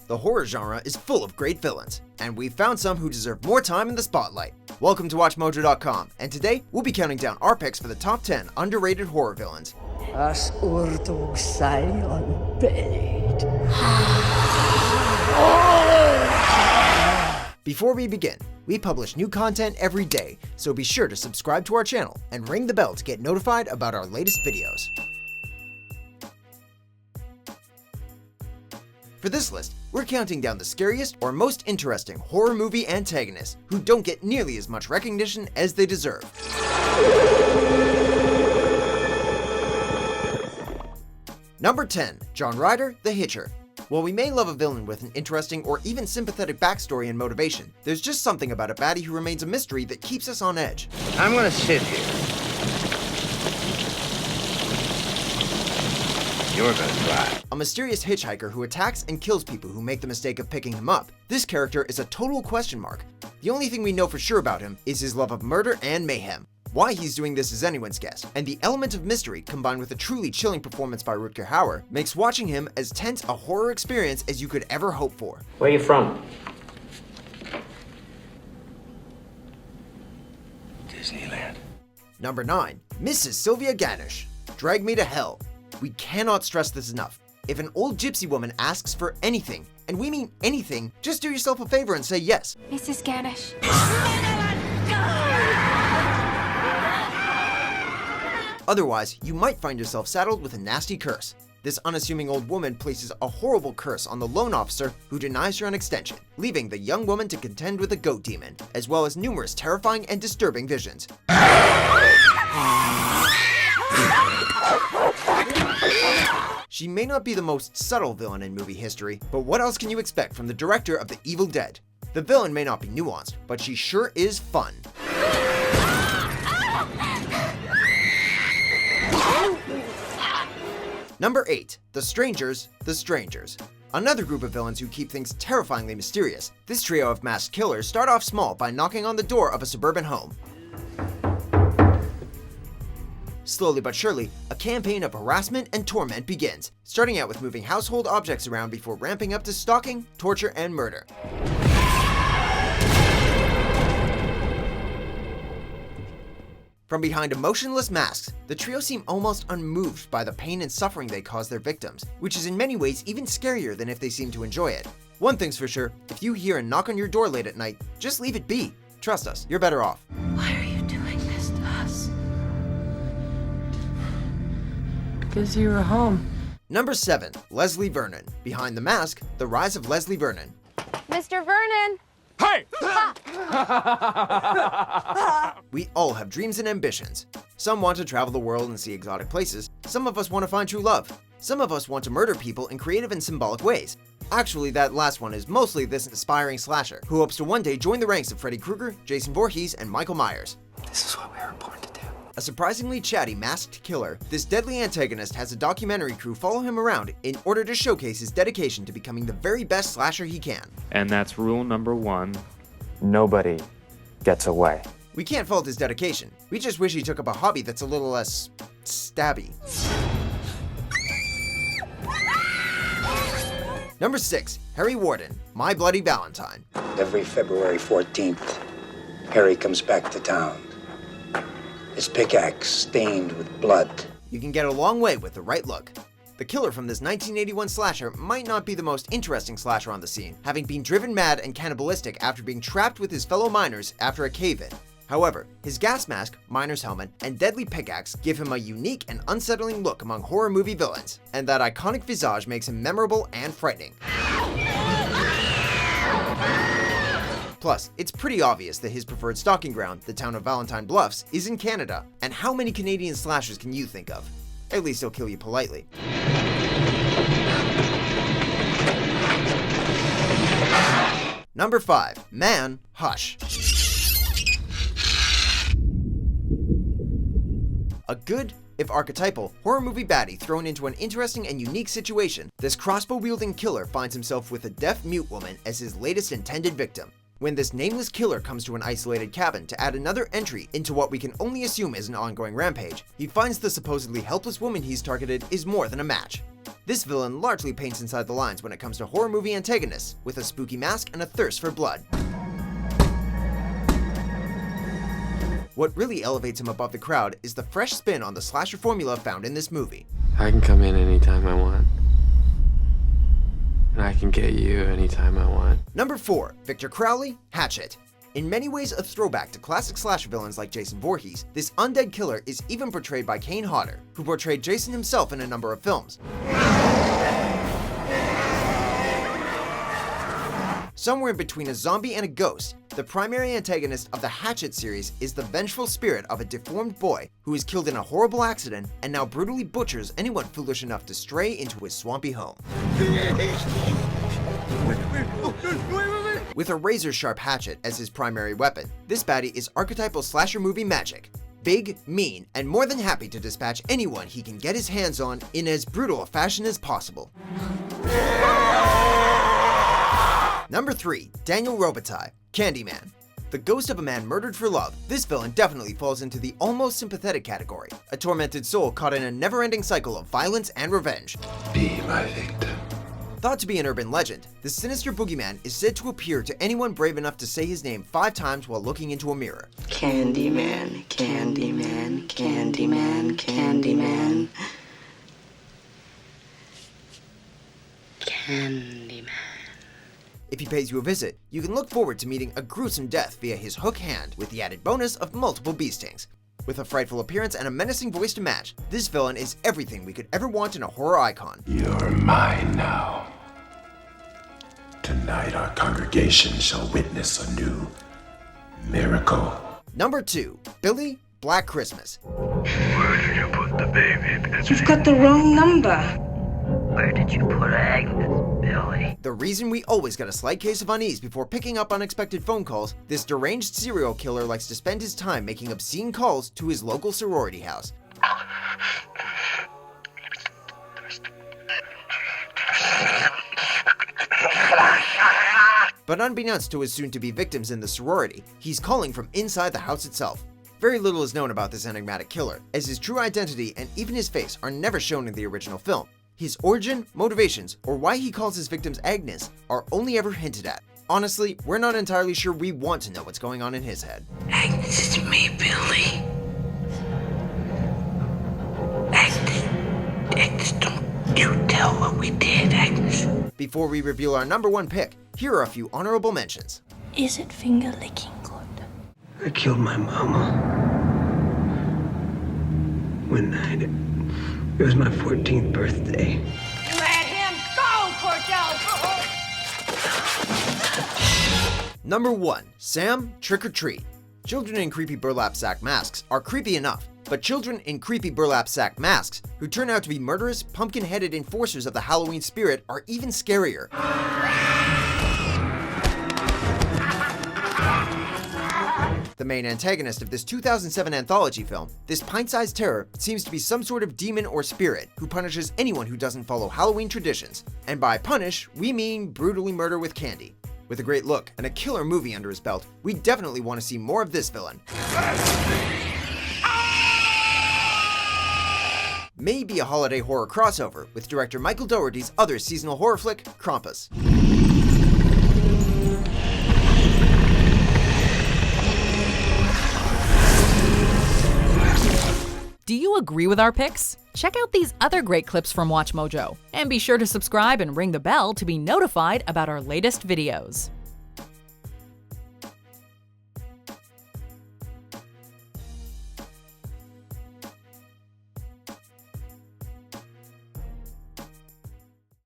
The horror genre is full of great villains, and we've found some who deserve more time in the spotlight. Welcome to WatchMojo.com, and today we'll be counting down our picks for the top 10 underrated horror villains. As urtog sayon bait. Before we begin, we publish new content every day, so be sure to subscribe to our channel and ring the bell to get notified about our latest videos. For this list, we're counting down the scariest or most interesting horror movie antagonists who don't get nearly as much recognition as they deserve. Number 10. John Ryder, the Hitcher. While we may love a villain with an interesting or even sympathetic backstory and motivation, there's just something about a baddie who remains a mystery that keeps us on edge. I'm gonna sit here. You're gonna drive. A mysterious hitchhiker who attacks and kills people who make the mistake of picking him up. This character is a total question mark. The only thing we know for sure about him is his love of murder and mayhem. Why he's doing this is anyone's guess, and the element of mystery combined with a truly chilling performance by Rutger Hauer makes watching him as tense a horror experience as you could ever hope for. Where are you from? Disneyland. Number 9. Mrs. Sylvia Garish. Drag Me to Hell. We cannot stress this enough. If an old gypsy woman asks for anything, and we mean anything, just do yourself a favor and say yes. Mrs. Ganush. Otherwise, you might find yourself saddled with a nasty curse. This unassuming old woman places a horrible curse on the loan officer who denies her an extension, leaving the young woman to contend with a goat demon, as well as numerous terrifying and disturbing visions. She may not be the most subtle villain in movie history, but what else can you expect from the director of The Evil Dead? The villain may not be nuanced, but she sure is fun. Number 8. The Strangers, The Strangers. Another group of villains who keep things terrifyingly mysterious. This trio of masked killers start off small by knocking on the door of a suburban home. Slowly but surely, a campaign of harassment and torment begins, starting out with moving household objects around before ramping up to stalking, torture, and murder. From behind emotionless masks, the trio seem almost unmoved by the pain and suffering they cause their victims, which is in many ways even scarier than if they seem to enjoy it. One thing's for sure, if you hear a knock on your door late at night, just leave it be. Trust us, you're better off. Why are you doing this to us? Because you were home. Number 7. Leslie Vernon. Behind the Mask, The Rise of Leslie Vernon. Mr. Vernon! Hey! We all have dreams and ambitions. Some want to travel the world and see exotic places. Some of us want to find true love. Some of us want to murder people in creative and symbolic ways. Actually, that last one is mostly this inspiring slasher, who hopes to one day join the ranks of Freddy Krueger, Jason Voorhees, and Michael Myers. This is what we were born to do. A surprisingly chatty masked killer, this deadly antagonist has a documentary crew follow him around in order to showcase his dedication to becoming the very best slasher he can. And that's rule number 1. Nobody gets away. We can't fault his dedication. We just wish he took up a hobby that's a little less stabby. Number 6. Harry Warden, My Bloody Valentine. Every February 14th, Harry comes back to town. His pickaxe stained with blood. You can get a long way with the right look. The killer from this 1981 slasher might not be the most interesting slasher on the scene, having been driven mad and cannibalistic after being trapped with his fellow miners after a cave-in. However, his gas mask, miner's helmet, and deadly pickaxe give him a unique and unsettling look among horror movie villains, and that iconic visage makes him memorable and frightening. Plus, it's pretty obvious that his preferred stalking ground, the town of Valentine Bluffs, is in Canada, and how many Canadian slashers can you think of? At least he'll kill you politely. Number 5. Man, Hush. A good, if archetypal, horror movie baddie thrown into an interesting and unique situation, this crossbow-wielding killer finds himself with a deaf-mute woman as his latest intended victim. when this nameless killer comes to an isolated cabin to add another entry into what we can only assume is an ongoing rampage, he finds the supposedly helpless woman he's targeted is more than a match. This villain largely paints inside the lines when it comes to horror movie antagonists, with a spooky mask and a thirst for blood. What really elevates him above the crowd is the fresh spin on the slasher formula found in this movie. I can come in anytime I want. And I can get you anytime I want. Number 4. Victor Crowley, Hatchet. In many ways a throwback to classic slasher villains like Jason Voorhees, this undead killer is even portrayed by Kane Hodder, who portrayed Jason himself in a number of films. Somewhere between a zombie and a ghost, the primary antagonist of the Hatchet series is the vengeful spirit of a deformed boy who is killed in a horrible accident and now brutally butchers anyone foolish enough to stray into his swampy home. With a razor-sharp hatchet as his primary weapon, this baddie is archetypal slasher movie magic. Big, mean, and more than happy to dispatch anyone he can get his hands on in as brutal a fashion as possible. Number 3. Daniel Robitaille, Candyman. The ghost of a man murdered for love, this villain definitely falls into the almost sympathetic category, a tormented soul caught in a never-ending cycle of violence and revenge. Be my victim. Thought to be an urban legend, the sinister boogeyman is said to appear to anyone brave enough to say his name 5 times while looking into a mirror. Candyman, Candyman, Candyman, Candyman. Candyman. If he pays you a visit, you can look forward to meeting a gruesome death via his hook hand, with the added bonus of multiple bee stings. With a frightful appearance and a menacing voice to match, this villain is everything we could ever want in a horror icon. You're mine now. Tonight our congregation shall witness a new miracle. Number 2. Billy, Black Christmas. Where did you put the baby? You've got the wrong number. Where did you put Agnes, Billy? The reason we always get a slight case of unease before picking up unexpected phone calls, this deranged serial killer likes to spend his time making obscene calls to his local sorority house. But unbeknownst to his soon-to-be victims in the sorority, he's calling from inside the house itself. Very little is known about this enigmatic killer, as his true identity and even his face are never shown in the original film. His origin, motivations, or why he calls his victims Agnes are only ever hinted at. Honestly, we're not entirely sure we want to know what's going on in his head. Agnes, it's me, Billy. Agnes, don't you tell what we did, Agnes. Before we reveal our number 1 pick, here are a few honorable mentions. Is it finger licking good? I killed my mama. One night. It was my 14th birthday. Let him go, Cordell! Number 1. Sam, Trick or Treat. Children in creepy burlap sack masks are creepy enough, but children in creepy burlap sack masks who turn out to be murderous, pumpkin-headed enforcers of the Halloween spirit are even scarier. The main antagonist of this 2007 anthology film, this pint-sized terror seems to be some sort of demon or spirit who punishes anyone who doesn't follow Halloween traditions. And by punish, we mean brutally murder with candy. With a great look and a killer movie under his belt, we definitely want to see more of this villain. Maybe a holiday horror crossover with director Michael Dougherty's other seasonal horror flick, Krampus. Do you agree with our picks? Check out these other great clips from WatchMojo, and be sure to subscribe and ring the bell to be notified about our latest videos.